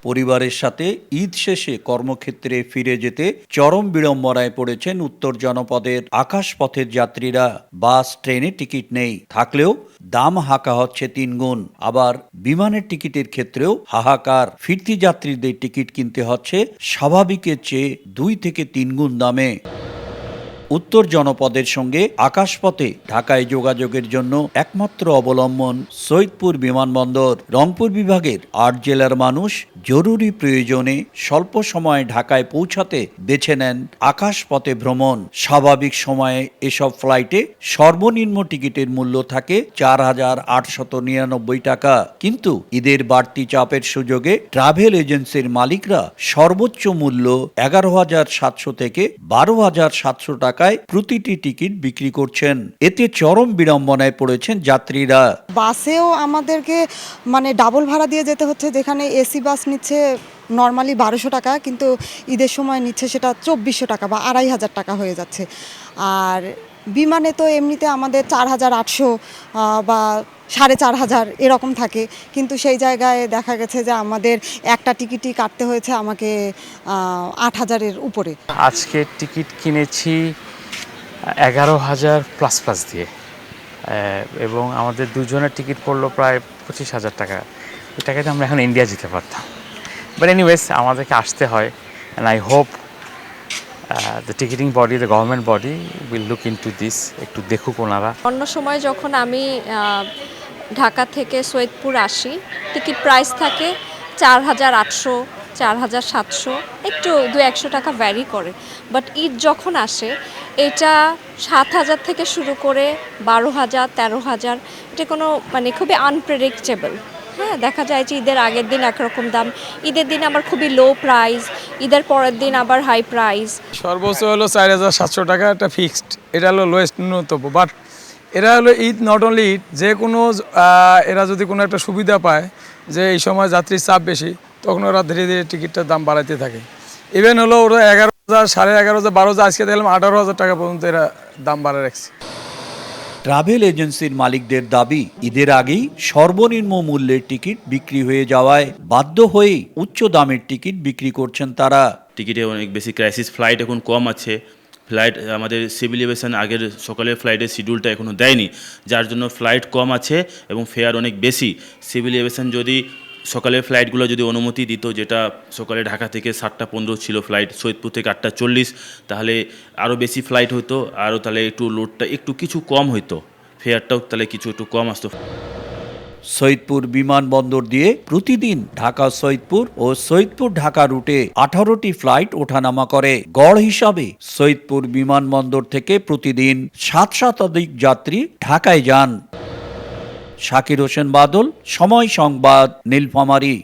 পরিবারের সাথে ঈদ শেষে কর্মক্ষেত্রে ফিরে যেতে চরম বিড়ম্বনায় পড়েছেন উত্তর জনপদের আকাশপথের যাত্রীরা। বাস ট্রেনে টিকিট নেই, থাকলেও দাম হাঁকা হচ্ছে 3 গুণ। আবার বিমানের টিকিটের ক্ষেত্রেও হাহাকার। ফিরতি যাত্রীদের টিকিট কিনতে হচ্ছে স্বাভাবিকের চেয়ে 2 থেকে 3 গুণ দামে। উত্তর জনপদের সঙ্গে আকাশপথে ঢাকায় যোগাযোগের জন্য একমাত্র অবলম্বন সৈয়দপুর বিমানবন্দর। রংপুর বিভাগের 8 জেলার মানুষ জরুরি প্রয়োজনে স্বল্প সময়ে ঢাকায় পৌঁছাতে বেছে নেন আকাশপথে ভ্রমণ। স্বাভাবিক সময়ে এসব ফ্লাইটে সর্বনিম্ন টিকিটের মূল্য থাকে 4,899 টাকা। কিন্তু ঈদের বাড়তি চাপের সুযোগে ট্রাভেল এজেন্সির মালিকরা সর্বোচ্চ মূল্য 11,700 থেকে 12,700 টাকা প্রতিটি টিকিট বিক্রি করছেন। এতে চরম বিড়ম্বনায় পড়েছেন যাত্রীরা। বাসেও আমাদেরকে ডাবল ভাড়া দিয়ে যেতে হচ্ছে, যেখানে এসি বাস নিচ্ছে নর্মালি 1200 টাকা, কিন্তু ঈদের সময় নিচ্ছে সেটা 2400 টাকা বা 2500 টাকা হয়ে যাচ্ছে। আর বিমানে তো এমনিতে আমাদের 4800 বা 4500 এরকম থাকে, কিন্তু সেই জায়গায় দেখা গেছে যে আমাদের একটা টিকিটই কাটতে হয়েছে আমাকে 8000-এর উপরে। আজকে টিকিট কিনেছি 11,000 প্লাস দিয়ে, এবং আমাদের দুজনের টিকিট পড়লো প্রায় 25,000 টাকা। এই টাকাতে আমরা এখন ইন্ডিয়া যেতে পারতাম, বাট এনিওয়েজ আমাদেরকে আসতে হয়। And I hope the ticketing body, the government body will look into this, একটু দেখুক ওনারা। অন্য সময় যখন আমি ঢাকা থেকে সৈয়দপুর আসি, টিকিট প্রাইস থাকে 4,800, 4,700, একটু 200-100 টাকা ভ্যারি করে। বাট ঈদ যখন আসে এটা 7,000 থেকে শুরু করে 12,000, 13,000। এটা কোনো খুবই আনপ্রেডিক্টেবল। হ্যাঁ, দেখা যায় যে ঈদের আগের দিন একরকম দাম, ঈদের দিন আবার খুবই লো প্রাইস, ঈদের পরের দিন আবার হাই প্রাইস। সর্বোচ্চ হলো 4,700 টাকা, একটা ফিক্সড, এটা হলো লোয়েস্ট ন্যূনতম। বাট এরা হলো ঈদ, নট অনলি ঈদ, যে কোনো এরা যদি কোনো একটা সুবিধা পায় যে এই সময় যাত্রীর চাপ বেশি, তখন ওরা ধীরে ধীরে টিকিটটার দাম বাড়াইতে থাকে। ইভেন হলো ওরা 11,000, 11,500, 12,000, আজকে দেখলাম 18,000 টাকা পর্যন্ত এরা দাম বাড়ায় রাখছে। ট্রাভেল এজেন্সির মালিকদের দাবি, ঈদের আগেই সর্বনিম্ন মূল্যের টিকিট বিক্রি হয়ে যাওয়ায় বাধ্য হয়েই উচ্চ দামের টিকিট বিক্রি করছেন তারা। টিকিটে অনেক বেশি ক্রাইসিস, ফ্লাইট এখন কম আছে। ফ্লাইট আমাদের সিভিল এভিয়েশন আগের সকালের ফ্লাইটের শিডিউলটা এখনও দেয়নি, যার জন্য ফ্লাইট কম আছে এবং ফেয়ার অনেক বেশি। সিভিল এভিয়েশন যদি সকালের ফ্লাইটগুলো যদি অনুমতি দিত, যেটা সকালে ঢাকা থেকে 7:15 ছিল ফ্লাইট, সৈয়দপুর থেকে 8:40, তাহলে আরও বেশি ফ্লাইট হতো, আরও তাহলে একটু লোডটা কিছু কম হইতো, ফেয়ারটাও তাহলে একটু কম আসতো। সৈয়দপুর বিমানবন্দর দিয়ে প্রতিদিন ঢাকা সৈয়দপুর ও সৈয়দপুর ঢাকা রুটে 18টি ফ্লাইট ওঠানামা করে। গড় হিসাবে সৈয়দপুর বিমানবন্দর থেকে প্রতিদিন 7 শতাধিক যাত্রী ঢাকায় যান। শাকির হোসেন বাদল, সময় সংবাদ, নীলফামারী।